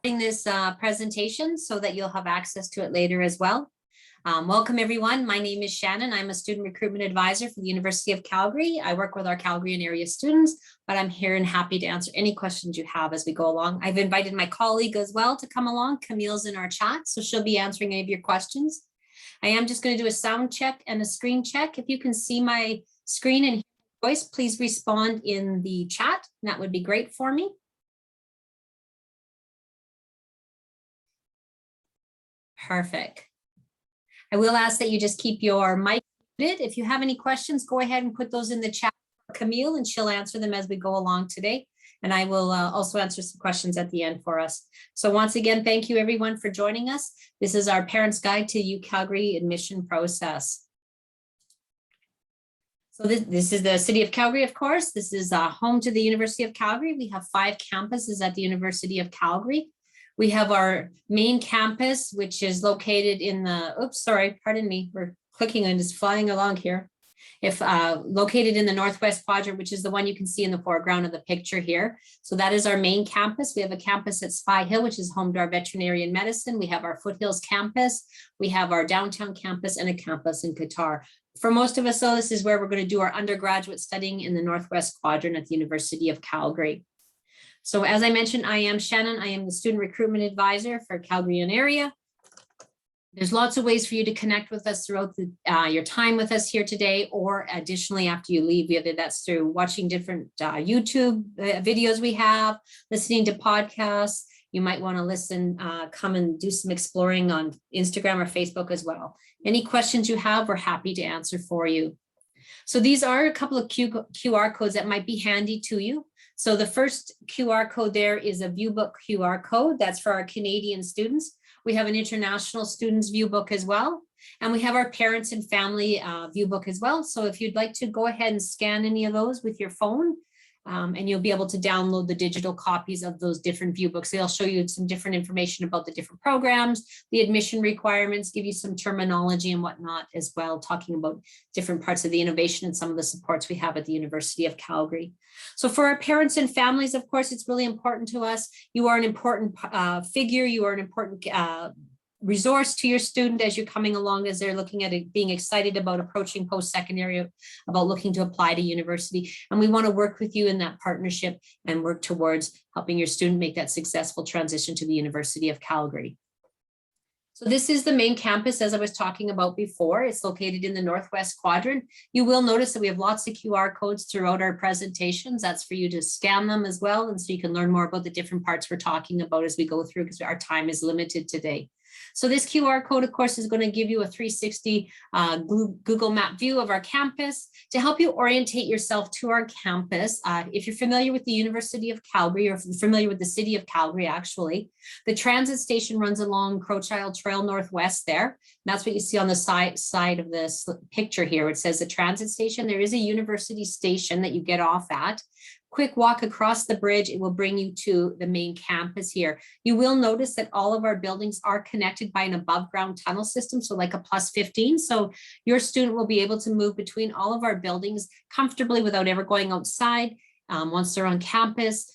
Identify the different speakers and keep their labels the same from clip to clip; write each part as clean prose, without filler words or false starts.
Speaker 1: This presentation so that you'll have access to it later as well. Welcome everyone. My name is Shannon. I'm a student recruitment advisor for the University of Calgary. I work with our Calgary and area students, but I'm here and happy to answer any questions you have as we go along. I've invited my colleague as well to come along. Camille's in our chat, so she'll be answering any of your questions. I am just going to do a sound check and a screen check. If you can see my screen and voice, please respond in the chat. That would be great for me. Perfect. I will ask that you just keep your mic muted. If you have any questions, go ahead and put those in the chat for Camille and she'll answer them as we go along today. And I will also answer some questions at the end for us. So once again, thank you everyone for joining us. This is our Parents Guide to UCalgary admission process. So this is the city of Calgary, of course. This is home to the University of Calgary. We have 5 campuses at the University of Calgary. We have our main campus, which is located in the, oops, sorry, pardon me, we're clicking and just flying along here. Located in the northwest quadrant, which is the one you can see in the foreground of the picture here. So that is our main campus. We have a campus at Spy Hill, which is home to our veterinarian medicine. We have our Foothills campus. We have our downtown campus and a campus in Qatar. For most of us, though, this is where we're going to do our undergraduate studying in the northwest quadrant at the University of Calgary. So as I mentioned, I am Shannon. I am the student recruitment advisor for Calgary and area. There's lots of ways for you to connect with us throughout your time with us here today, or additionally after you leave, whether that's through watching different YouTube videos we have, listening to podcasts. You might want to listen, come and do some exploring on Instagram or Facebook as well. Any questions you have, we're happy to answer for you. So these are a couple of QR codes that might be handy to you. So the first QR code there is a viewbook QR code. That's for our Canadian students. We have an international students viewbook as well. And we have our parents and family viewbook as well. So if you'd like to go ahead and scan any of those with your phone, and you'll be able to download the digital copies of those different viewbooks. They'll show you some different information about the different programs, the admission requirements, give you some terminology and whatnot as well, talking about different parts of the innovation and some of the supports we have at the University of Calgary. So for our parents and families, of course, it's really important to us. You are an important figure. You are an important resource to your student as you're coming along, as they're looking at it, being excited about approaching post-secondary, about looking to apply to university. And we want to work with you in that partnership and work towards helping your student make that successful transition to the University of Calgary. So this is the main campus, as I was talking about before. It's located in the northwest quadrant. You will notice that we have lots of QR codes throughout our presentations. That's for you to scan them as well. And so you can learn more about the different parts we're talking about as we go through, because our time is limited today. So this QR code, of course, is going to give you a 360 Google Map view of our campus to help you orientate yourself to our campus. If you're familiar with the University of Calgary, or if you're familiar with the city of Calgary, actually, the transit station runs along Crowchild Trail Northwest there. And that's what you see on the side of this picture here. It says the transit station. There is a university station that you get off at. Quick walk across the bridge, it will bring you to the main campus here. You will notice that all of our buildings are connected by an above ground tunnel system, so like a +15. So your student will be able to move between all of our buildings comfortably without ever going outside once they're on campus.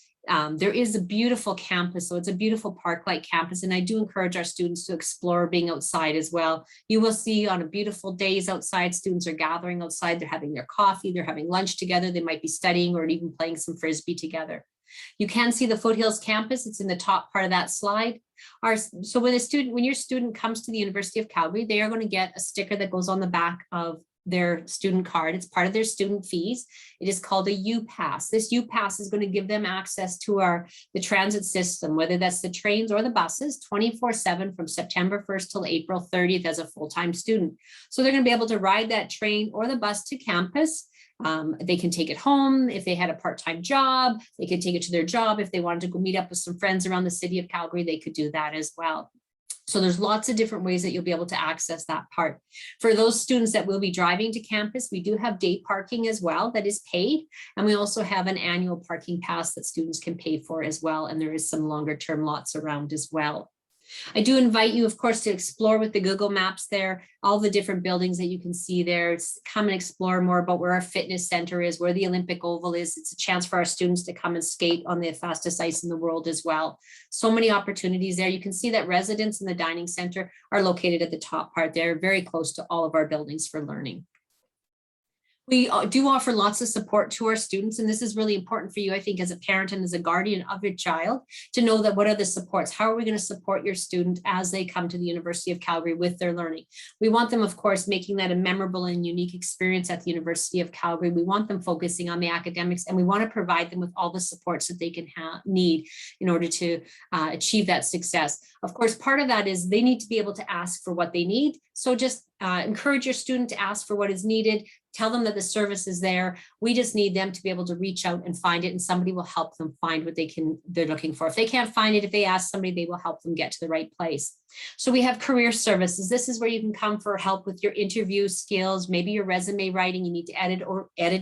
Speaker 1: There is a beautiful campus, so it's a beautiful park-like campus, and I do encourage our students to explore being outside as well. You will see on a beautiful days outside, students are gathering outside, they're having their coffee, they're having lunch together, they might be studying or even playing some Frisbee together. You can see the Foothills campus, it's in the top part of that slide. So when your student comes to the University of Calgary, they are going to get a sticker that goes on the back of their student card. It's part of their student fees. It is called a U-Pass. This U-Pass is going to give them access to the transit system, whether that's the trains or the buses, 24/7 from September 1st till April 30th as a full-time student. So they're going to be able to ride that train or the bus to campus. They can take it home. If they had a part-time job, they could take it to their job. If they wanted to go meet up with some friends around the city of Calgary, they could do that as well. So there's lots of different ways that you'll be able to access that part. For those students that will be driving to campus, we do have day parking as well that is paid. And we also have an annual parking pass that students can pay for as well. And there is some longer term lots around as well. I do invite you, of course, to explore with the Google Maps there, all the different buildings that you can see there. Come and explore more about where our fitness center is, where the Olympic Oval is. It's a chance for our students to come and skate on the fastest ice in the world as well. So many opportunities there. You can see that residents in the dining center are located at the top part there, very close to all of our buildings for learning. We do offer lots of support to our students, and this is really important for you, I think, as a parent and as a guardian of your child, to know that what are the supports? How are we going to support your student as they come to the University of Calgary with their learning? We want them, of course, making that a memorable and unique experience at the University of Calgary. We want them focusing on the academics, and we want to provide them with all the supports that they can need in order to achieve that success. Of course, part of that is they need to be able to ask for what they need. So just encourage your student to ask for what is needed. Tell them that the service is there. We just need them to be able to reach out and find it, and somebody will help them find what they're looking for. If they can't find it, if they ask somebody, they will help them get to the right place. So we have career services. This is where you can come for help with your interview skills, maybe your resume writing, you need to edit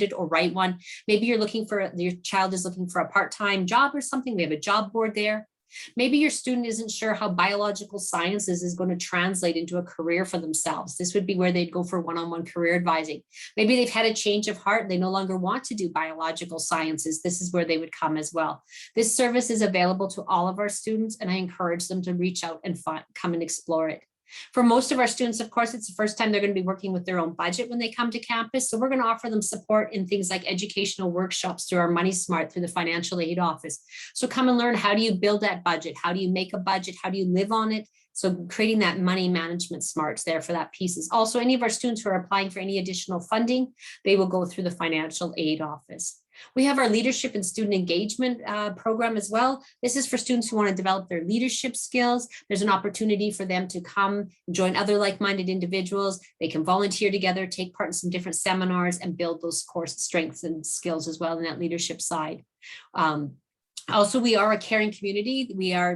Speaker 1: it or write one. Maybe your child is looking for a part-time job or something. We have a job board there. Maybe your student isn't sure how biological sciences is going to translate into a career for themselves. This would be where they'd go for one-on-one career advising. Maybe they've had a change of heart. They no longer want to do biological sciences. This is where they would come as well. This service is available to all of our students, and I encourage them to reach out and come and explore it. For most of our students, of course, it's the first time they're going to be working with their own budget when they come to campus. So we're going to offer them support in things like educational workshops through our Money Smart, through the financial aid office. So come and learn, how do you build that budget? How do you make a budget? How do you live on it? So creating that money management smarts there for that pieces. Also, any of our students who are applying for any additional funding, they will go through the financial aid office. We have our leadership and student engagement program as well. This is for students who want to develop their leadership skills. There's an opportunity for them to come and join other like-minded individuals. They can volunteer together, take part in some different seminars, and build those core strengths and skills as well in that leadership side. Also, we are a caring community.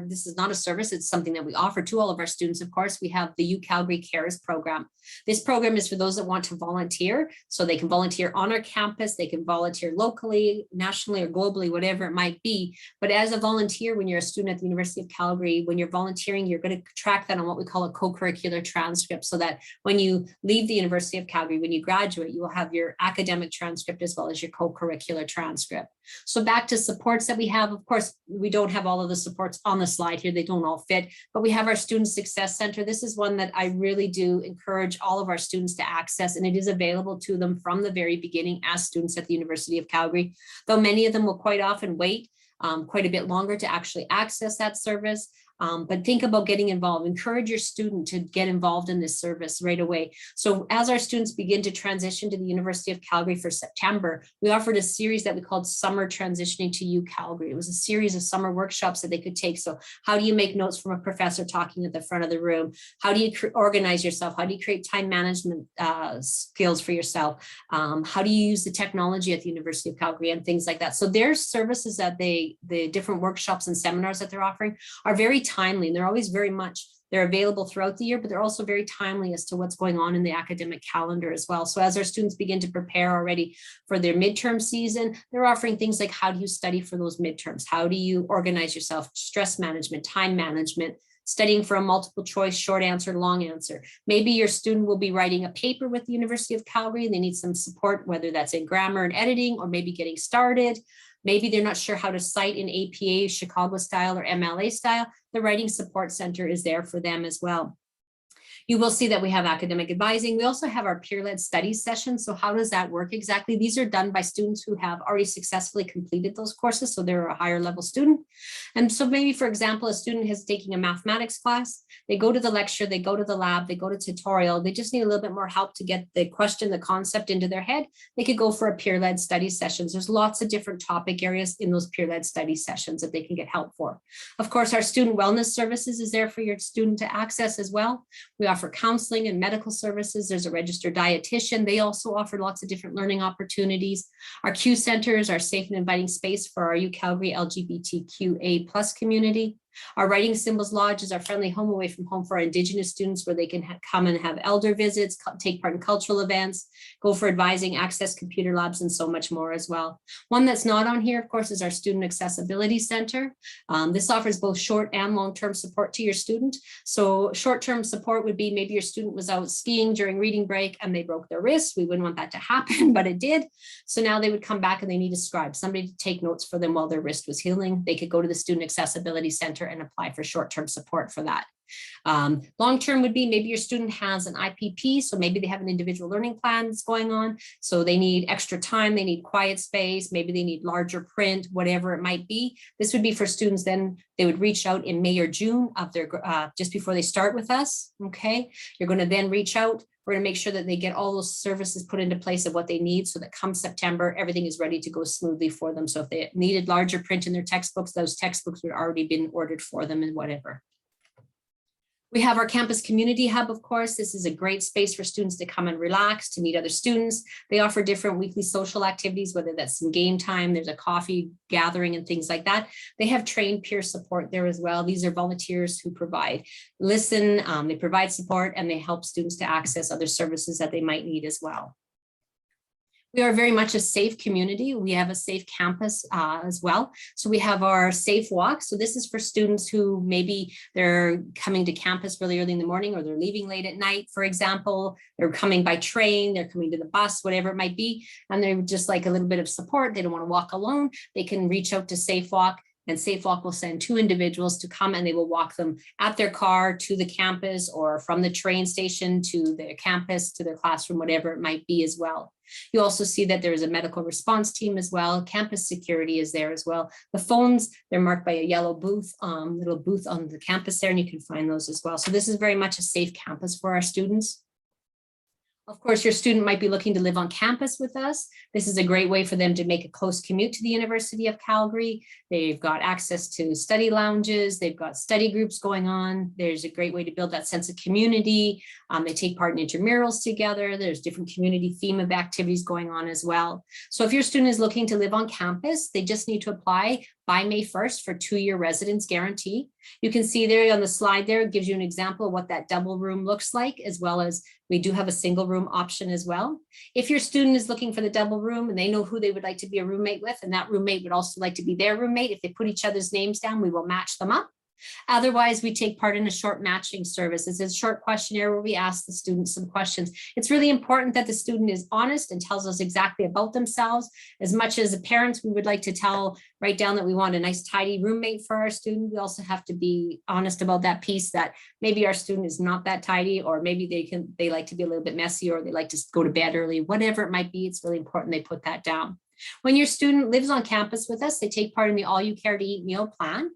Speaker 1: This is not a service, it's something that we offer to all of our students. Of course, we have the UCalgary Cares program. This program is for those that want to volunteer. So they can volunteer on our campus, they can volunteer locally, nationally, or globally, whatever it might be. But as a volunteer, when you're a student at the University of Calgary, when you're volunteering, you're going to track that on what we call a co-curricular transcript, so that when you leave the University of Calgary, when you graduate, you will have your academic transcript as well as your co-curricular transcript. So back to supports that we have. Of course, we don't have all of the supports on the slide here. They don't all fit, but we have our Student Success Center. This is one that I really do encourage all of our students to access, and it is available to them from the very beginning as students at the University of Calgary, though many of them will quite often wait quite a bit longer to actually access that service. But think about getting involved. Encourage your student to get involved in this service right away. So as our students begin to transition to the University of Calgary for September, we offered a series that we called Summer Transitioning to UCalgary. It was a series of summer workshops that they could take. So how do you make notes from a professor talking at the front of the room? How do you organize yourself? How do you create time management skills for yourself? How do you use the technology at the University of Calgary and things like that? So their services that the different workshops and seminars that they're offering are very timely, and they're available throughout the year, but they're also very timely as to what's going on in the academic calendar as well. So as our students begin to prepare already for their midterm season, they're offering things like, how do you study for those midterms? How do you organize yourself? Stress management, time management, studying for a multiple choice, short answer, long answer. Maybe your student will be writing a paper with the University of Calgary and they need some support, whether that's in grammar and editing, or maybe getting started. Maybe they're not sure how to cite in APA, Chicago style, or MLA style. The Writing Support Center is there for them as well. You will see that we have academic advising. We also have our peer-led studies sessions. So how does that work exactly? These are done by students who have already successfully completed those courses, so they're a higher level student. And so maybe, for example, a student is taking a mathematics class. They go to the lecture, they go to the lab, they go to tutorial. They just need a little bit more help to get the question, the concept into their head. They could go for a peer-led study sessions. There's lots of different topic areas in those peer-led study sessions that they can get help for. Of course, our student wellness services is there for your student to access as well. We offer counseling and medical services. There's a registered dietitian. They also offer lots of different learning opportunities. Our Q centers are safe and inviting space for our UCalgary LGBTQA+ community. Our Writing Symbols Lodge is our friendly home away from home for our Indigenous students, where they can come and have elder visits, take part in cultural events, go for advising, access computer labs, and so much more as well. One that's not on here, of course, is our Student Accessibility Center. This offers both short and long-term support to your student. So short-term support would be maybe your student was out skiing during reading break and they broke their wrist. We wouldn't want that to happen, but it did. So now they would come back and they need a scribe, somebody to take notes for them while their wrist was healing. They could go to the Student Accessibility Center and apply for short-term support for that. Long-term would be maybe your student has an IPP, so maybe they have an individual learning plan that's going on, so they need extra time, they need quiet space, maybe they need larger print, whatever it might be. This would be for students, then they would reach out in May or June of their just before they start with us. Okay, you're going to then reach out. We're going to make sure that they get all those services put into place of what they need, so that come September, everything is ready to go smoothly for them. So if they needed larger print in their textbooks, those textbooks would already been ordered for them and whatever. We have our campus community hub, of course. This is a great space for students to come and relax, to meet other students. They offer different weekly social activities, whether that's some game time, there's a coffee gathering and things like that. They have trained peer support there as well. These are volunteers who they provide support, and they help students to access other services that they might need as well. We are very much a safe community. We have a safe campus as well. So we have our safe walk. So this is for students who maybe they're coming to campus really early in the morning, or they're leaving late at night, for example. They're coming by train, they're coming to the bus, whatever it might be. And they're just like a little bit of support. They don't want to walk alone. They can reach out to Safe Walk, and Safe Walk will send 2 individuals to come, and they will walk them at their car to the campus, or from the train station to their campus, to their classroom, whatever it might be as well. You also see that there is a medical response team as well. Campus security is there as well. The phones, they're marked by a yellow booth, little booth on the campus there, and you can find those as well. So this is very much a safe campus for our students. Of course, your student might be looking to live on campus with us. This is a great way for them to make a close commute to the University of Calgary. They've got access to study lounges. They've got study groups going on. There's a great way to build that sense of community. They take part in intramurals together. There's different community theme of activities going on as well. So if your student is looking to live on campus, they just need to apply by May 1st for 2-year residence guarantee. You can see there on the slide there, it gives you an example of what that double room looks like, as well as we do have a single room option as well. If your student is looking for the double room and they know who they would like to be a roommate with, and that roommate would also like to be their roommate, if they put each other's names down, we will match them up. Otherwise, we take part in a short matching service. It's a short questionnaire where we ask the students some questions. It's really important that the student is honest and tells us exactly about themselves. As much as the parents, we would like to write down that we want a nice tidy roommate for our student. We also have to be honest about that piece, that maybe our student is not that tidy, or maybe they like to be a little bit messy, or they like to go to bed early, whatever it might be. It's really important they put that down. When your student lives on campus with us, they take part in the All You Care to Eat meal plan.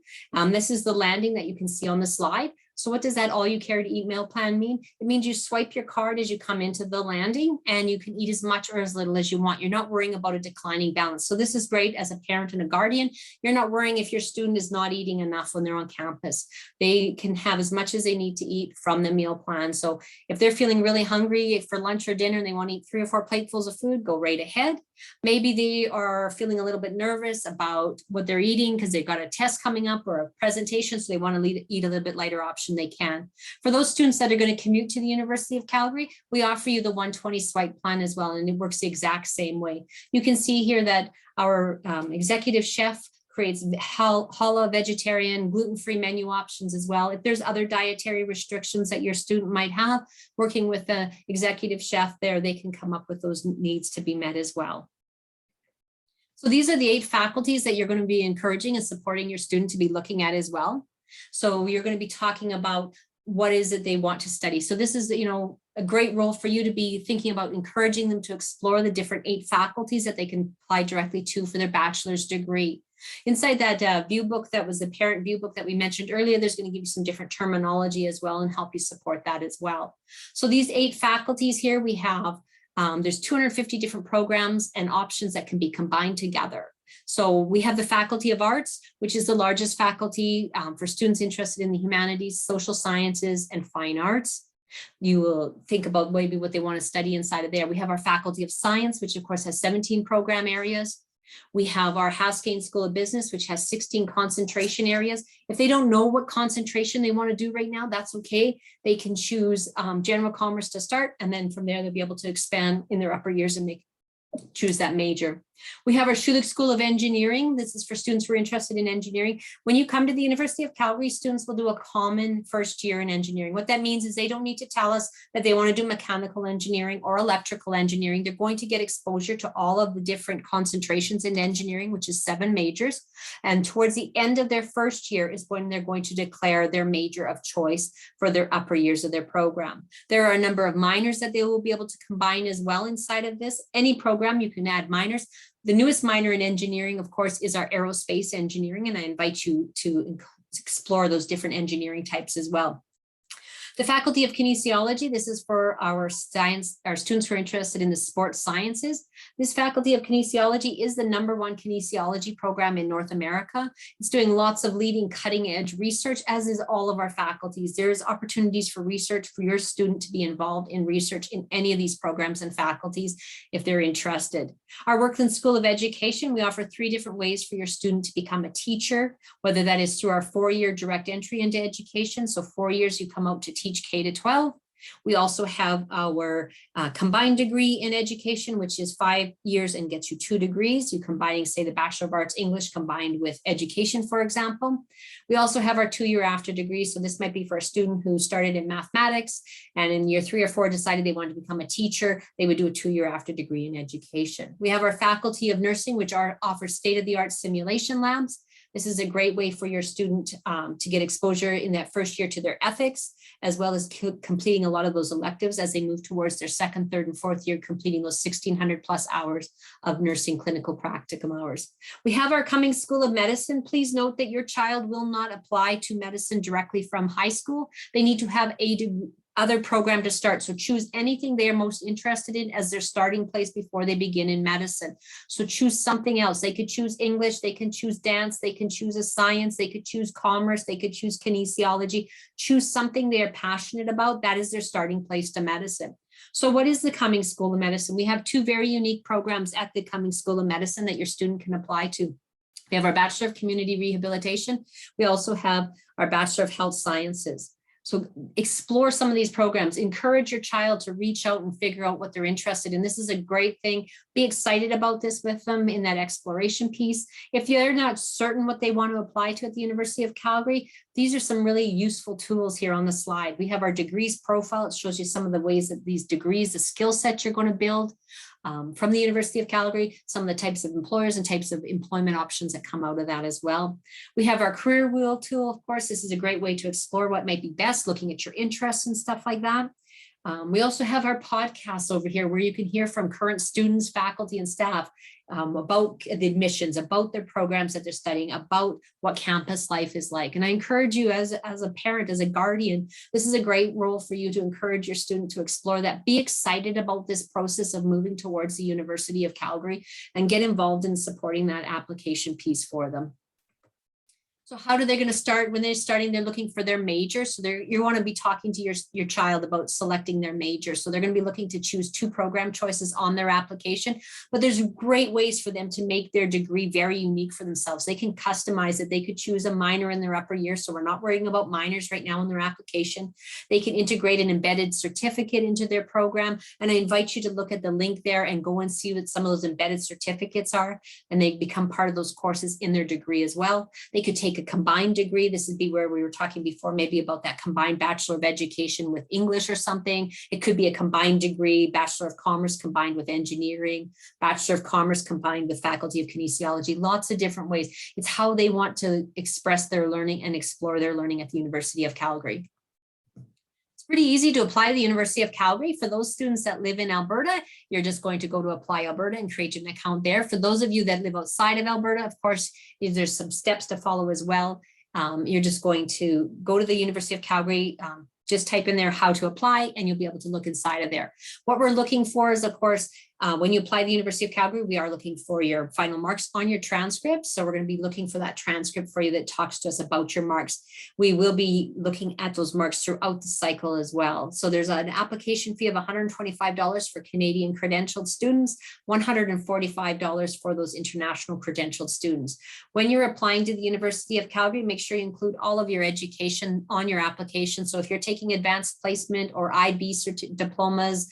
Speaker 1: This is the landing that you can see on the slide. So what does that All You Care to Eat meal plan mean? It means you swipe your card as you come into the landing, and you can eat as much or as little as you want. You're not worrying about a declining balance. So this is great as a parent and a guardian. You're not worrying if your student is not eating enough when they're on campus. They can have as much as they need to eat from the meal plan. So if they're feeling really hungry for lunch or dinner and they want to eat 3 or 4 platefuls of food, go right ahead. Maybe they are feeling a little bit nervous about what they're eating because they've got a test coming up or a presentation, so they want to eat a little bit lighter option, they can. For those students that are going to commute to the University of Calgary, we offer you the 120 swipe plan as well, and it works the exact same way. You can see here that our executive chef creates halal, vegetarian, gluten-free menu options as well. If there's other dietary restrictions that your student might have, working with the executive chef there, they can come up with those needs to be met as well. So these are the 8 faculties that you're going to be encouraging and supporting your student to be looking at as well. So you're going to be talking about what is it they want to study. So this is, a great role for you to be thinking about encouraging them to explore the different 8 faculties that they can apply directly to for their bachelor's degree. Inside that view book, that was the parent view book that we mentioned earlier, there's going to give you some different terminology as well and help you support that as well. So these 8 faculties here, we have, there's 250 different programs and options that can be combined together. So we have the Faculty of Arts, which is the largest faculty for students interested in the humanities, social sciences, and fine arts. You will think about maybe what they want to study inside of there. We have our Faculty of Science, which of course has 17 program areas. We have our Haskayne School of Business, which has 16 concentration areas. If they don't know what concentration they want to do right now, that's okay. They can choose general commerce to start, and then from there they'll be able to expand in their upper years and choose that major. We have our Schulich School of Engineering. This is for students who are interested in engineering. When you come to the University of Calgary, students will do a common first year in engineering. What that means is they don't need to tell us that they want to do mechanical engineering or electrical engineering. They're going to get exposure to all of the different concentrations in engineering, which is 7 majors. And towards the end of their first year is when they're going to declare their major of choice for their upper years of their program. There are a number of minors that they will be able to combine as well inside of this. Any program you can add minors. The newest minor in engineering, of course, is our aerospace engineering, and I invite you to explore those different engineering types as well. The Faculty of Kinesiology, this is for our students who are interested in the sports sciences. This Faculty of Kinesiology is the #1 kinesiology program in North America. It's doing lots of leading cutting edge research, as is all of our faculties. There's opportunities for research for your student to be involved in research in any of these programs and faculties if they're interested. Our Workland School of Education, we offer 3 different ways for your student to become a teacher, whether that is through our 4-year direct entry into education. So 4 years you come out to teach K to 12. We also have our combined degree in education, which is 5 years and gets you 2 degrees. You're combining, say, the Bachelor of Arts English combined with education, for example. We also have our 2-year after degree. So this might be for a student who started in mathematics and in year 3 or 4 decided they wanted to become a teacher. They would do a 2-year after degree in education. We have our Faculty of Nursing, which offers state-of-the-art simulation labs. This is a great way for your student to get exposure in that first year to their ethics, as well as completing a lot of those electives as they move towards their 2nd, 3rd, and 4th year, completing those 1,600 plus hours of nursing clinical practicum hours. We have our Cummings School of Medicine. Please note that your child will not apply to medicine directly from high school. They need to have other program to start. So choose anything they are most interested in as their starting place before they begin in medicine. So choose something else. They could choose English, they can choose dance, they can choose a science, they could choose commerce, they could choose kinesiology. Choose something they are passionate about. That is their starting place to medicine. So what is the Cummings School of Medicine? We have 2 very unique programs at the Cummings School of Medicine that your student can apply to. We have our Bachelor of Community Rehabilitation. We also have our Bachelor of Health Sciences. So explore some of these programs, encourage your child to reach out and figure out what they're interested in. This is a great thing. Be excited about this with them in that exploration piece. If you're not certain what they want to apply to at the University of Calgary, these are some really useful tools here on the slide. We have our degrees profile. It shows you some of the ways that these degrees, the skill sets you're going to build. From the University of Calgary, some of the types of employers and types of employment options that come out of that as well. We have our career wheel tool. Of course, this is a great way to explore what might be best, looking at your interests and stuff like that. We also have our podcasts over here where you can hear from current students, faculty, and staff about the admissions, about their programs that they're studying, about what campus life is like. And I encourage you as a parent, as a guardian, this is a great role for you to encourage your student to explore that. Be excited about this process of moving towards the University of Calgary and get involved in supporting that application piece for them. So how are they going to start? When they're starting, they're looking for their major. So you want to be talking to your child about selecting their major. So they're going to be looking to choose 2 program choices on their application, but there's great ways for them to make their degree very unique for themselves. They can customize it. They could choose a minor in their upper year. So we're not worrying about minors right now in their application. They can integrate an embedded certificate into their program. And I invite you to look at the link there and go and see what some of those embedded certificates are. And they become part of those courses in their degree as well. They could take a combined degree. This would be where we were talking before, maybe about that combined Bachelor of Education with English or something. It could be a combined degree, Bachelor of Commerce combined with engineering, Bachelor of Commerce combined with Faculty of Kinesiology, lots of different ways. It's how they want to express their learning and explore their learning at the University of Calgary. It's pretty easy to apply to the University of Calgary. For those students that live in Alberta, you're just going to go to Apply Alberta and create an account there. For those of you that live outside of Alberta, of course, there's some steps to follow as well. You're just going to go to the University of Calgary, just type in there how to apply, and you'll be able to look inside of there. What we're looking for is, of course, When you apply to the University of Calgary, we are looking for your final marks on your transcript. So we're going to be looking for that transcript for you that talks to us about your marks. We will be looking at those marks throughout the cycle as well. So there's an application fee of $125 for Canadian credentialed students, $145 for those international credentialed students. When you're applying to the University of Calgary, make sure you include all of your education on your application. So if you're taking advanced placement or IB diplomas,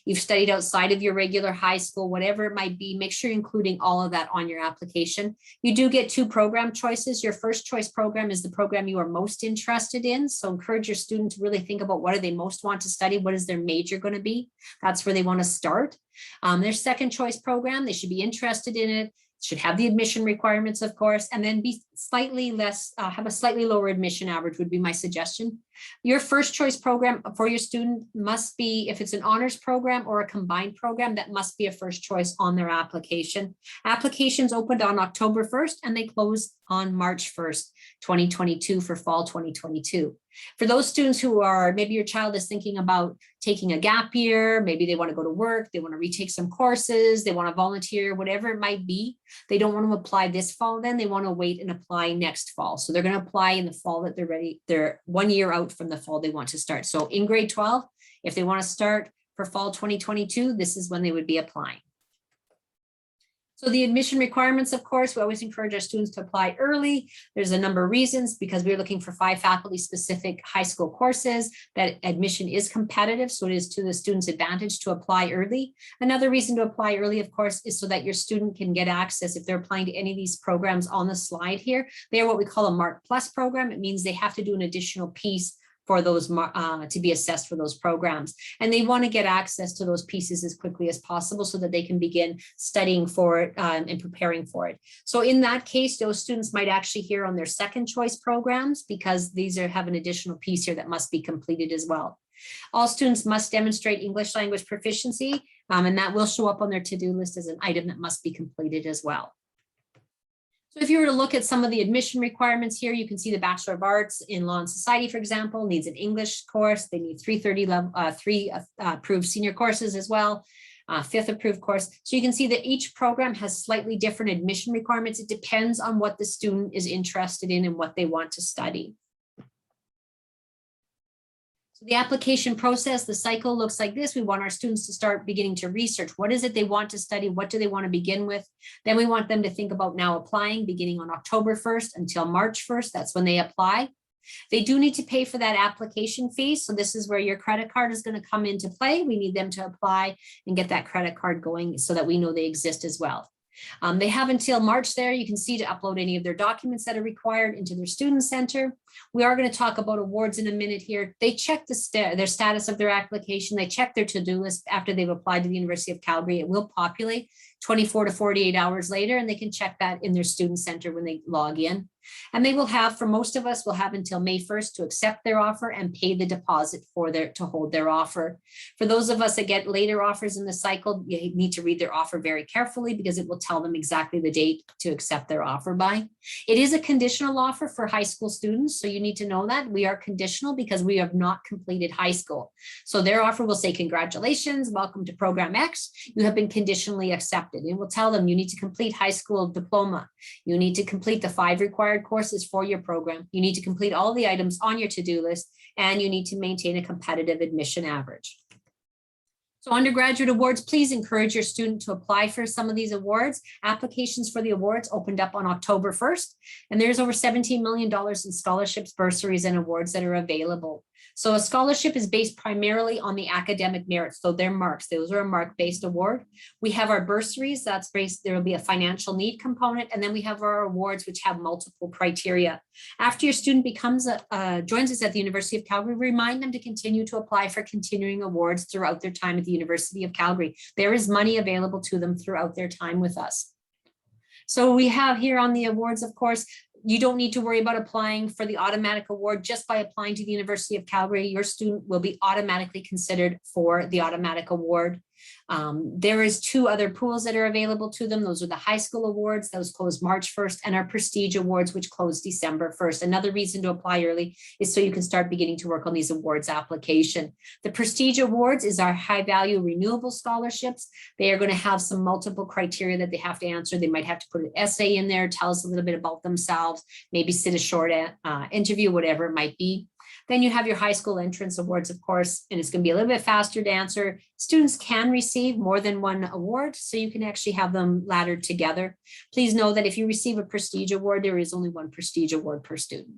Speaker 1: you've studied outside of your regular high school, whatever it might be, make sure you're including all of that on your application. You do get 2 program choices. Your first choice program is the program you are most interested in. So encourage your student to really think about what do they most want to study? What is their major going to be? That's where they want to start. Their second choice program, they should be interested in it, should have the admission requirements, of course, and then be slightly less, have a slightly lower admission average would be my suggestion. Your first choice program for your student must be, if it's an honors program or a combined program, that must be a first choice on their application. Applications opened on October 1st and they closed on March 1st, 2022 for fall 2022. For those students who are, maybe your child is thinking about taking a gap year, maybe they want to go to work, they want to retake some courses, they want to volunteer, whatever it might be, they don't want to apply this fall, then they want to wait and apply next fall. So they're going to apply in the fall that they're ready. They're 1 year out from the fall they want to start. So in grade 12, if they want to start for fall 2022, this is when they would be applying. So the admission requirements, of course, we always encourage our students to apply early. There's a number of reasons, because we're looking for 5 faculty-specific high school courses. That admission is competitive, so it is to the student's advantage to apply early. Another reason to apply early, of course, is so that your student can get access. If they're applying to any of these programs on the slide here, they are what we call a Mark Plus program. It means they have to do an additional piece for those to be assessed for those programs. And they want to get access to those pieces as quickly as possible so that they can begin studying for it and preparing for it. So in that case, those students might actually hear on their second choice programs, because these have an additional piece here that must be completed as well. All students must demonstrate English language proficiency, and that will show up on their to-do list as an item that must be completed as well. So if you were to look at some of the admission requirements here, you can see the Bachelor of Arts in Law and Society, for example, needs an English course. They need 330 level, 3 approved senior courses as well, 5th approved course. So you can see that each program has slightly different admission requirements. It depends on what the student is interested in and what they want to study. So the application process, the cycle looks like this. We want our students to start beginning to research. What is it they want to study? What do they want to begin with? Then we want them to think about now applying, beginning on October 1st until March 1st. That's when they apply. They do need to pay for that application fee. So this is where your credit card is going to come into play. We need them to apply and get that credit card going so that we know they exist as well. They have until March there, you can see, to upload any of their documents that are required into their student center. We are going to talk about awards in a minute here. They check their status of their application. They check their to-do list after they've applied to the University of Calgary. It will populate 24 to 48 hours later, and they can check that in their student center when they log in. And they will have, for most of us, will have until May 1st to accept their offer and pay the deposit to hold their offer. For those of us that get later offers in the cycle, you need to read their offer very carefully, because it will tell them exactly the date to accept their offer by. It is a conditional offer for high school students, so you need to know that we are conditional because we have not completed high school. So their offer will say, congratulations, welcome to program X. You have been conditionally accepted. It will tell them you need to complete high school diploma. You need to complete the 5 required courses for your program. You need to complete all the items on your to-do list, and you need to maintain a competitive admission average. So undergraduate awards, please encourage your student to apply for some of these awards. Applications for the awards opened up on October 1st, and there's over $17 million in scholarships, bursaries, and awards that are available. So a scholarship is based primarily on the academic merits, so their marks. Those are a mark-based award. We have our bursaries, that's based, there will be a financial need component, and then we have our awards, which have multiple criteria. After your student joins us at the University of Calgary, remind them to continue to apply for continuing awards throughout their time at the University of Calgary. There is money available to them throughout their time with us. So we have here on the awards, of course, You don't need to worry about applying for the automatic award. Just by applying to the University of Calgary, your student will be automatically considered for the automatic award. There is 2 other pools that are available to them. Those are the high school awards, those close March 1st, and our prestige awards, which close December 1st. Another reason to apply early is so you can start beginning to work on these awards application. The prestige awards is our high value renewable scholarships. They are going to have some multiple criteria that they have to answer. They might have to put an essay in there, tell us a little bit about themselves, maybe sit a short interview, whatever it might be. Then you have your high school entrance awards, of course, and it's going to be a little bit faster to answer. Students can receive more than 1 award, so you can actually have them laddered together. Please know that if you receive a prestige award, there is only 1 prestige award per student.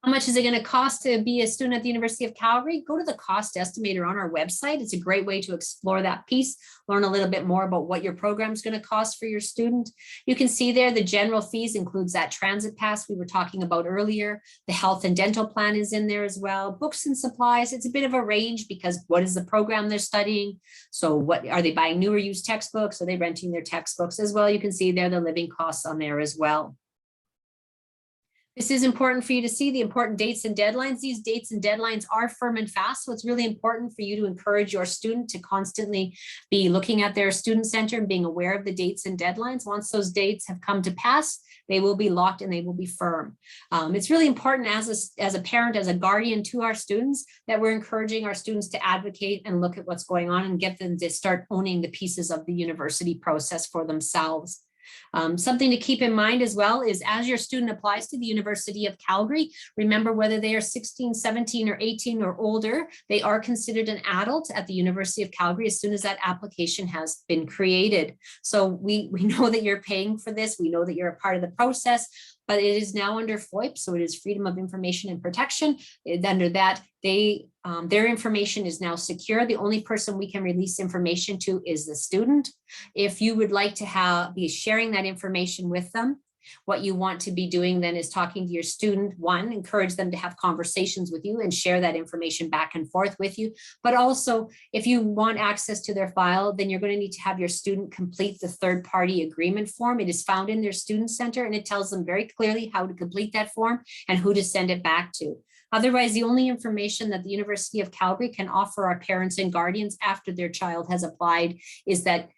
Speaker 1: How much is it going to cost to be a student at the University of Calgary? Go to the cost estimator on our website. It's a great way to explore that piece, learn a little bit more about what your program is going to cost for your student. You can see there the general fees includes that transit pass we were talking about earlier. The health and dental plan is in there as well. Books and supplies, it's a bit of a range because what is the program they're studying? So what are they buying, new or used textbooks? Are they renting their textbooks as well? You can see there the living costs on there as well. This is important for you to see the important dates and deadlines. These dates and deadlines are firm and fast, so it's really important for you to encourage your student to constantly be looking at their student center and being aware of the dates and deadlines. Once those dates have come to pass, they will be locked and they will be firm. It's really important as a parent, as a guardian to our students, that we're encouraging our students to advocate and look at what's going on and get them to start owning the pieces of the university process for themselves. Something to keep in mind as well is as your student applies to the University of Calgary, remember whether they are 16, 17, or 18 or older, they are considered an adult at the University of Calgary as soon as that application has been created. So we know that you're paying for this. We know that you're a part of the process, but it is now under FOIP, so it is Freedom of Information and Protection. Under that, their information is now secure. The only person we can release information to is the student. If you would like to be sharing that information with them, what you want to be doing then is talking to your student. 1, encourage them to have conversations with you and share that information back and forth with you. But also, if you want access to their file, then you're going to need to have your student complete the third-party agreement form. It is found in their student center, and it tells them very clearly how to complete that form and who to send it back to. Otherwise, the only information that the University of Calgary can offer our parents and guardians after their child has applied is that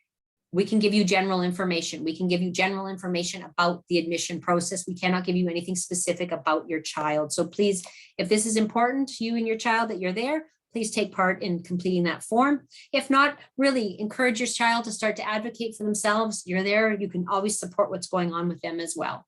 Speaker 1: we can give you general information. We can give you general information about the admission process. We cannot give you anything specific about your child. So please, if this is important to you and your child that you're there, please take part in completing that form. If not, really encourage your child to start to advocate for themselves. You're there. You can always support what's going on with them as well.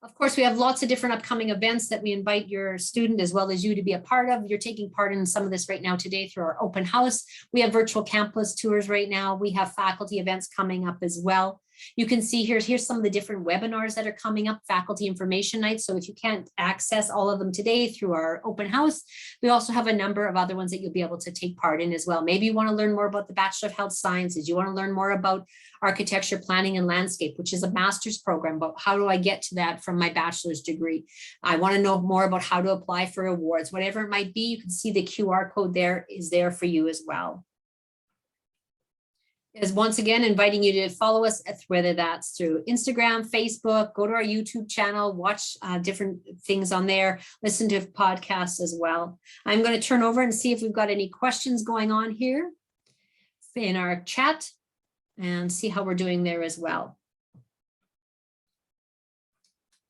Speaker 1: Of course, we have lots of different upcoming events that we invite your student as well as you to be a part of. You're taking part in some of this right now today through our open house. We have virtual campus tours right now. We have faculty events coming up as well. You can see here's some of the different webinars that are coming up, faculty information nights. So if you can't access all of them today through our open house, we also have a number of other ones that you'll be able to take part in as well. Maybe you want to learn more about the Bachelor of Health Sciences. You want to learn more about architecture, planning, and landscape, which is a master's program. But how do I get to that from my bachelor's degree? I want to know more about how to apply for awards, whatever it might be. You can see the QR code there is there for you as well. Is once again inviting you to follow us, whether that's through Instagram, Facebook, go to our YouTube channel, watch different things on there, listen to podcasts as well. I'm going to turn over and see if we've got any questions going on here in our chat and see how we're doing there as well.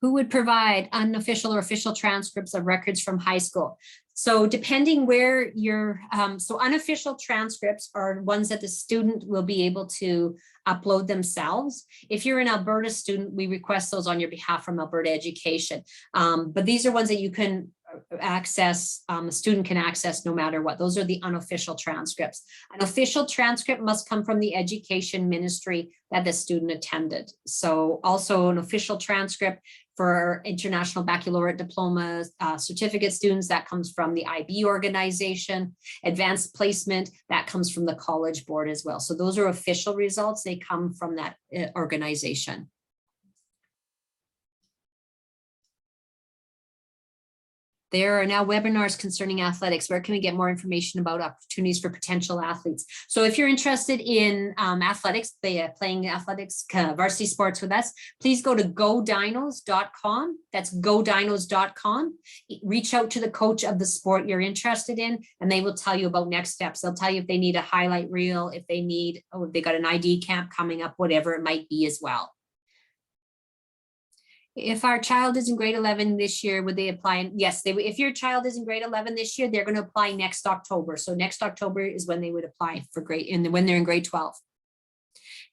Speaker 1: Who would provide unofficial or official transcripts of records from high school? So depending where you're, so unofficial transcripts are ones that the student will be able to upload themselves. If you're an Alberta student, we request those on your behalf from Alberta Education. But these are ones that you can access, a student can access no matter what. Those are the unofficial transcripts. An official transcript must come from the education ministry that the student attended. So also an official transcript for international baccalaureate diploma certificate students, that comes from the IB organization. Advanced placement, that comes from the College Board as well. So those are official results. They come from that organization. There are now webinars concerning athletics. Where can we get more information about opportunities for potential athletes? So if you're interested in athletics, playing athletics, varsity sports with us, please go to godinos.com. That's godinos.com. Reach out to the coach of the sport you're interested in, and they will tell you about next steps. They'll tell you if they need a highlight reel, if they need, oh, if they got an ID camp coming up, whatever it might be as well. If our child is in grade 11 this year, would they apply? Yes, they would. If your child is in grade 11 this year, they're going to apply next October. So next October is when they would apply for when they're in grade 12.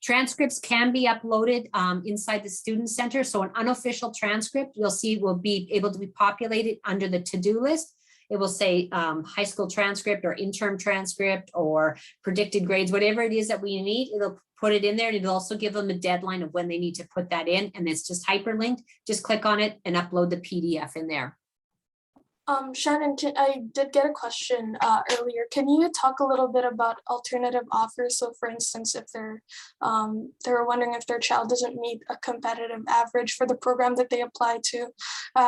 Speaker 1: Transcripts can be uploaded inside the student center. So an unofficial transcript, you'll see, will be able to be populated under the to-do list. It will say high school transcript or interim transcript or predicted grades, whatever it is that we need, it'll put it in there, and it'll also give them a deadline of when they need to put that in. And it's just hyperlinked. Just click on it and upload the PDF in there.
Speaker 2: Shannon, I did get a question earlier. Can you talk a little bit about alternative offers? So for instance, if they're wondering if their child doesn't meet a competitive average for the program that they apply to,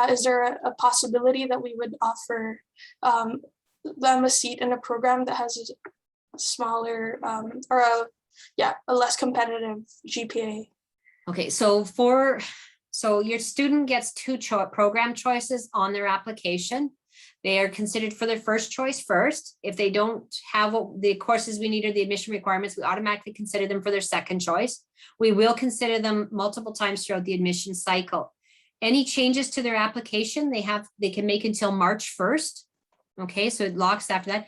Speaker 2: is there a possibility that we would offer them a seat in a program that has a smaller a less competitive GPA? Okay,
Speaker 1: so your student gets two program choices on their application. They are considered for their first choice first. If they don't have the courses we need or the admission requirements, we automatically consider them for their second choice. We will consider them multiple times throughout the admission cycle. Any changes to their application they can make until March 1st. Okay, so it locks after that.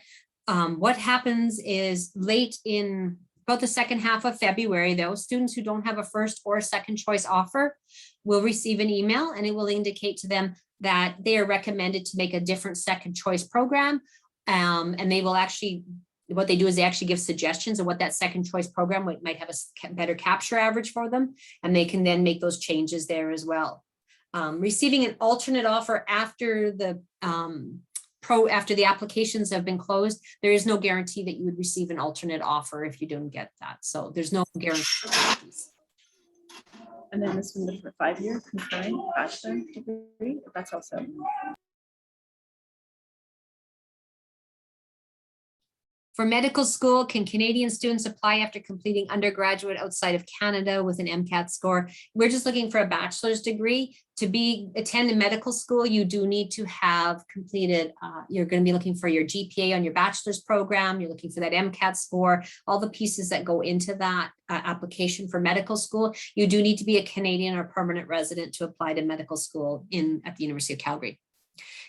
Speaker 1: What happens is late in about the second half of February, those students who don't have a first or second choice offer will receive an email, and it will indicate to them that they are recommended to make a different second choice program. And they will actually, what they do is they actually give suggestions of what that second choice program might have a better capture average for them. And they can then make those changes there as well. Receiving an alternate offer after the applications have been closed, there is no guarantee that you would receive an alternate offer if you don't get that. So there's no guarantee.
Speaker 3: And then this one for 5-year concurrent bachelor degree, that's also.
Speaker 1: For medical school, can Canadian students apply after completing undergraduate outside of Canada with an MCAT score? We're just looking for a bachelor's degree. To attend a medical school, you do need to have completed, you're going to be looking for your GPA on your bachelor's program. You're looking for that MCAT score, all the pieces that go into that application for medical school. You do need to be a Canadian or permanent resident to apply to medical school at the University of Calgary.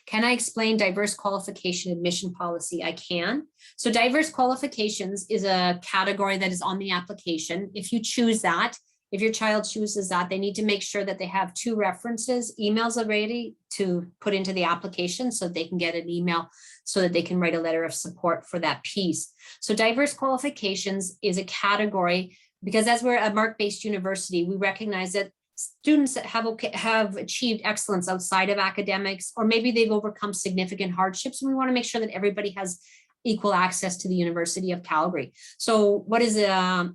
Speaker 1: Can I explain diverse qualification admission policy? I can. So diverse qualifications is a category that is on the application. If you choose that, if your child chooses that, they need to make sure that they have 2 references, emails already to put into the application so they can get an email so that they can write a letter of support for that piece. So diverse qualifications is a category because as we're a mark-based university, we recognize that students that have achieved excellence outside of academics, or maybe they've overcome significant hardships, and we want to make sure that everybody has equal access to the University of Calgary. So what is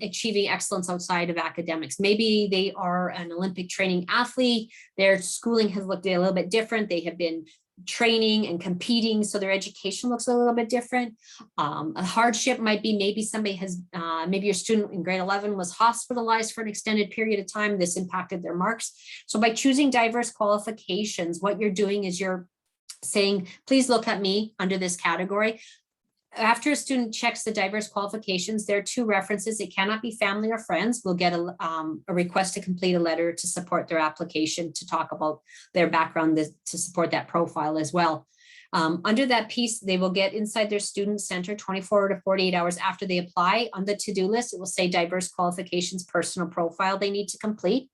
Speaker 1: achieving excellence outside of academics? Maybe they are an Olympic training athlete, their schooling has looked a little bit different, they have been training and competing, so their education looks a little bit different. A hardship might be maybe somebody has, maybe your student in grade 11 was hospitalized for an extended period of time. This impacted their marks. So by choosing diverse qualifications, what you're doing is you're saying, please look at me under this category. After a student checks the diverse qualifications, there are 2 references. It cannot be family or friends. We'll get a request to complete a letter to support their application, to talk about their background, to support that profile as well. Under that piece, they will get inside their student center 24 to 48 hours after they apply. On the to-do list, it will say diverse qualifications personal profile they need to complete.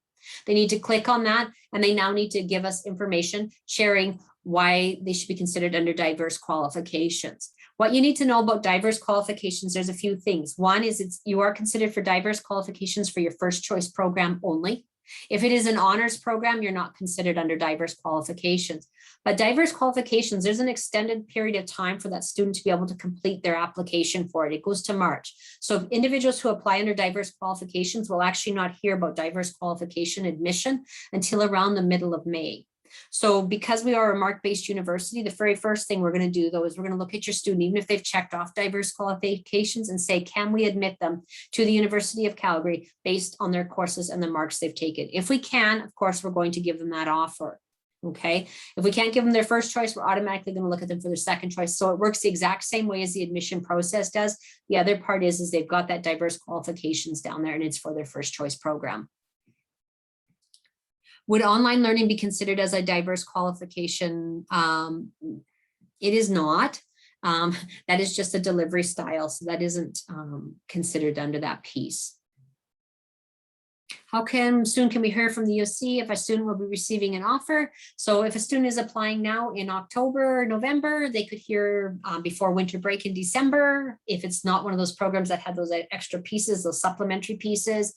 Speaker 1: They need to click on that, and they now need to give us information sharing why they should be considered under diverse qualifications. What you need to know about diverse qualifications, there's a few things. One is you are considered for diverse qualifications for your first choice program only. If it is an honors program, you're not considered under diverse qualifications. But diverse qualifications, there's an extended period of time for that student to be able to complete their application for it. It goes to March. So individuals who apply under diverse qualifications will actually not hear about diverse qualification admission until around the middle of May. So because we are a mark-based university, the very first thing we're going to do though is we're going to look at your student, even if they've checked off diverse qualifications, and say, can we admit them to the University of Calgary based on their courses and the marks they've taken? If we can, of course, we're going to give them that offer. Okay. If we can't give them their first choice, we're automatically going to look at them for their second choice. So it works the exact same way as the admission process does. The other part is they've got that diverse qualifications down there and it's for their first choice program. Would online learning be considered as a diverse qualification? It is not. That is just a delivery style. So that isn't considered under that piece. How soon can we hear from the UC if a student will be receiving an offer? So if a student is applying now in October, November, they could hear before winter break in December. If it's not one of those programs that had those extra pieces, those supplementary pieces,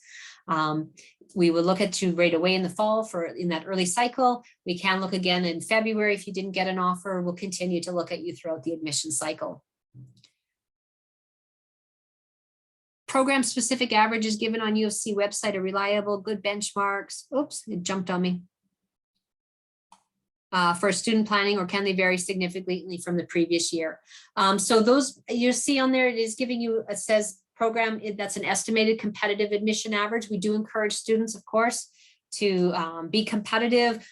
Speaker 1: we will look at you right away in the fall in that early cycle. We can look again in February. If you didn't get an offer, we'll continue to look at you throughout the admission cycle. Program-specific averages given on UFC website are reliable, good benchmarks. Oops, it jumped on me. For student planning, or can they vary significantly from the previous year? So those you see on there, it is giving you, it says program, that's an estimated competitive admission average. We do encourage students, of course, to be competitive.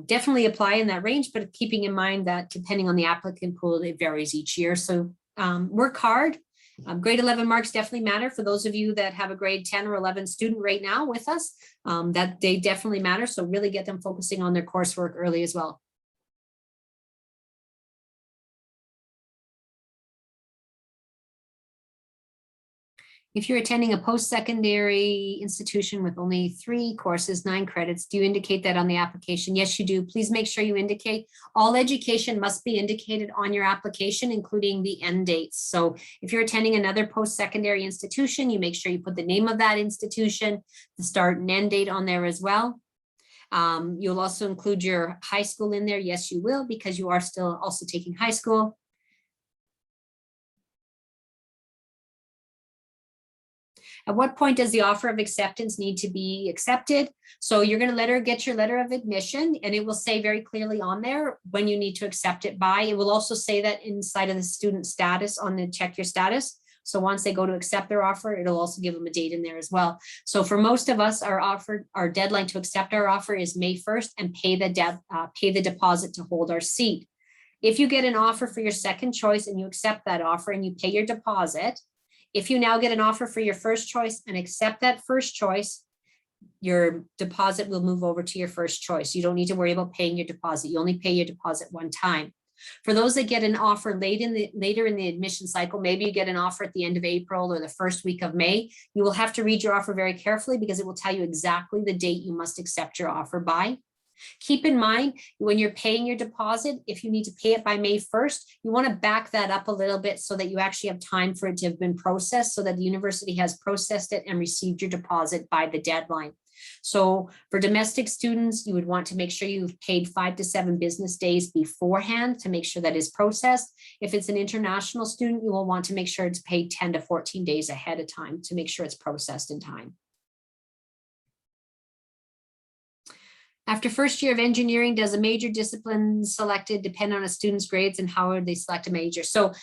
Speaker 1: Definitely apply in that range, but keeping in mind that depending on the applicant pool, it varies each year. So work hard. Grade 11 marks definitely matter for those of you that have a grade 10 or 11 student right now with us, that they definitely matter. So really get them focusing on their coursework early as well. If you're attending a post-secondary institution with only 3 courses, 9 credits, do you indicate that on the application? Yes, you do. Please make sure you indicate. All education must be indicated on your application, including the end dates. So if you're attending another post-secondary institution, you make sure you put the name of that institution, the start and end date on there as well. You'll also include your high school in there. Yes, you will, because you are still also taking high school. At what point does the offer of acceptance need to be accepted? So you're going to get your letter of admission, and it will say very clearly on there when you need to accept it by. It will also say that inside of the student status on the check your status. So once they go to accept their offer, it'll also give them a date in there as well. So for most of us, our deadline to accept our offer is May 1st and pay the deposit to hold our seat. If you get an offer for your second choice and you accept that offer and you pay your deposit, if you now get an offer for your first choice and accept that first choice, your deposit will move over to your first choice. You don't need to worry about paying your deposit. You only pay your deposit one time. For those that get an offer later in the admission cycle, maybe you get an offer at the end of April or the first week of May, you will have to read your offer very carefully because it will tell you exactly the date you must accept your offer by. Keep in mind, when you're paying your deposit, if you need to pay it by May 1st, you want to back that up a little bit so that you actually have time for it to have been processed, so that the university has processed it and received your deposit by the deadline. So for domestic students, you would want to make sure you've paid 5 to 7 business days beforehand to make sure that is processed. If it's an international student, you will want to make sure it's paid 10 to 14 days ahead of time to make sure it's processed in time. After first year of engineering, does a major discipline selected depend on a student's grades, and how are they select a major? So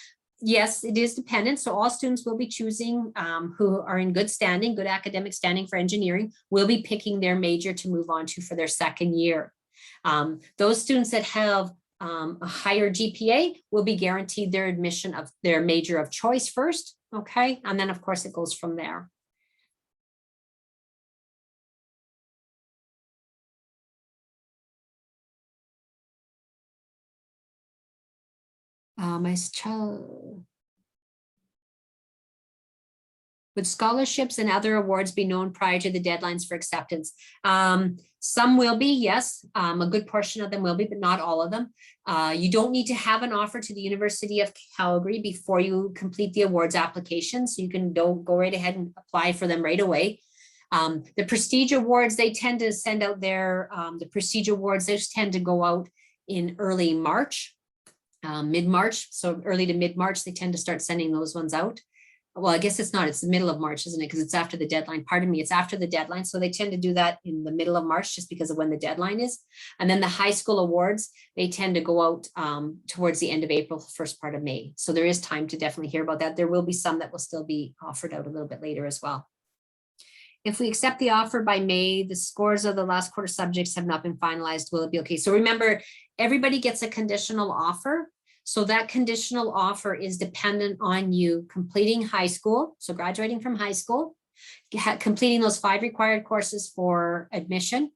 Speaker 1: yes, it is dependent. So all students will be choosing who are in good standing, good academic standing for engineering, will be picking their major to move on to for their second year. Those students that have a higher GPA will be guaranteed their admission of their major of choice first. Okay. And then of course it goes from there. My child. Would scholarships and other awards be known prior to the deadlines for acceptance? Some will be, yes. A good portion of them will be, but not all of them. You don't need to have an offer to the University of Calgary before you complete the awards application. So you can go right ahead and apply for them right away. The prestige awards, they tend to send out the prestige awards, those tend to go out in early March. Mid-March, so early to mid-March, they tend to start sending those ones out. well, I guess it's not, it's the middle of March, isn't it? Because it's after the deadline. Pardon me, it's after the deadline. So they tend to do that in the middle of March just because of when the deadline is. And then the high school awards, they tend to go out towards the end of April, first part of May. So there is time to definitely hear about that. There will be some that will still be offered out a little bit later as well. If we accept the offer by May, the scores of the last quarter subjects have not been finalized. Will it be okay? So remember, everybody gets a conditional offer. So that conditional offer is dependent on you completing high school, so graduating from high school, completing those 5 required courses for admission,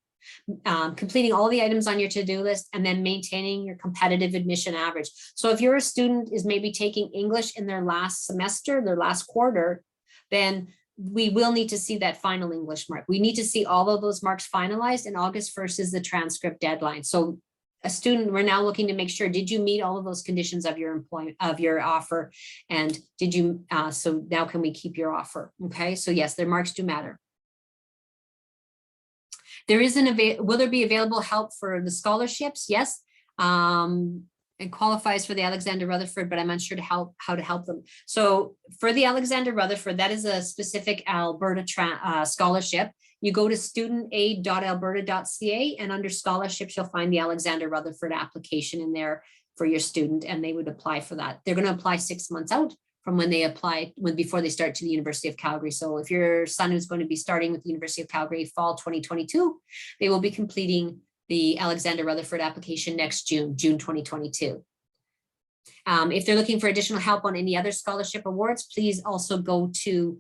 Speaker 1: completing all the items on your to-do list, and then maintaining your competitive admission average. So if you're a student is maybe taking English in their last semester, their last quarter, then we will need to see that final English mark. We need to see all of those marks finalized, and August 1st is the transcript deadline. So a student, we're now looking to make sure, did you meet all of those conditions of your employment, of your offer? And did you, so now can we keep your offer? Okay, so yes, their marks do matter. There is will there be available help for the scholarships? Yes. It qualifies for the Alexander Rutherford, but I'm unsure how to help them. So for the Alexander Rutherford, that is a specific Alberta scholarship. You go to studentaid.alberta.ca, and under scholarships, you'll find the Alexander Rutherford application in there for your student, and they would apply for that. They're going to apply 6 months out from when they apply, before they start to the University of Calgary. So if your son is going to be starting with the University of Calgary fall 2022, they will be completing the Alexander Rutherford application next June 2022. If they're looking for additional help on any other scholarship awards, please also go to,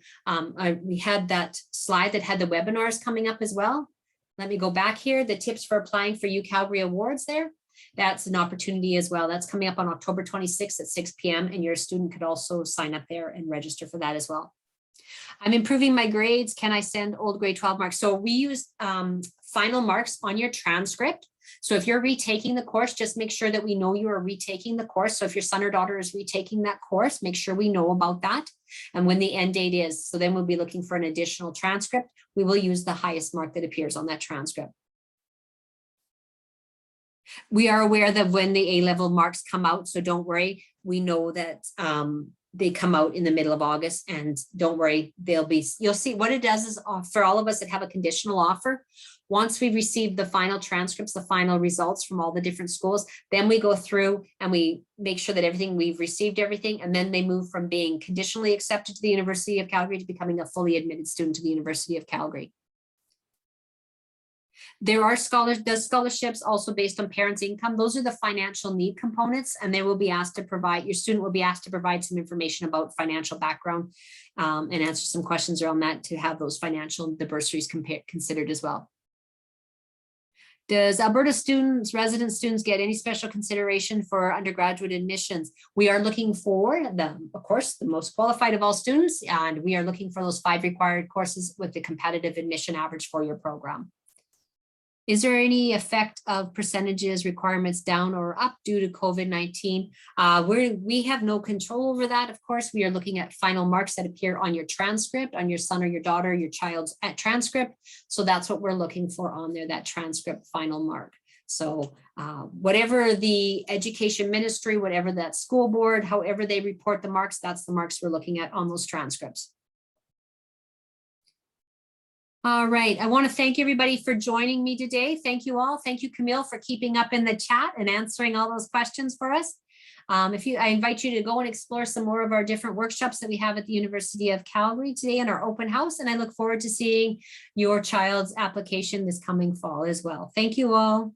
Speaker 1: we had that slide that had the webinars coming up as well. Let me go back here, the tips for applying for UCalgary Awards there. That's an opportunity as well. That's coming up on October 26th at 6 p.m. and your student could also sign up there and register for that as well. I'm improving my grades. Can I send old grade 12 marks? So we use final marks on your transcript. So if you're retaking the course, just make sure that we know you are retaking the course. So if your son or daughter is retaking that course, make sure we know about that and when the end date is. So then we'll be looking for an additional transcript. We will use the highest mark that appears on that transcript. We are aware that when the A-level marks come out, so don't worry. We know that they come out in the middle of August, and don't worry, you'll see what it does is for all of us that have a conditional offer. Once we receive the final transcripts, the final results from all the different schools, then we go through and we make sure that we've received everything. And then they move from being conditionally accepted to the University of Calgary to becoming a fully admitted student to the University of Calgary. There are scholarships also based on parents' income. Those are the financial need components, and they will be asked to provide, your student will be asked to provide some information about financial background and answer some questions around that to have those the bursaries considered as well. Does Alberta students, resident students get any special consideration for undergraduate admissions? We are looking for of course, the most qualified of all students, and we are looking for those 5 required courses with the competitive admission average for your program. Is there any effect of percentages requirements down or up due to COVID-19? We have no control over that. Of course, we are looking at final marks that appear on your transcript, on your son or your daughter, your child's transcript. So that's what we're looking for on there, that transcript final mark. So whatever the education ministry, whatever that school board, however they report the marks, that's the marks we're looking at on those transcripts. All right, I want to thank everybody for joining me today. Thank you all. Thank you, Camille, for keeping up in the chat and answering all those questions for us. I invite you to go and explore some more of our different workshops that we have at the University of Calgary today in our open house, and I look forward to seeing your child's application this coming fall as well. Thank you all.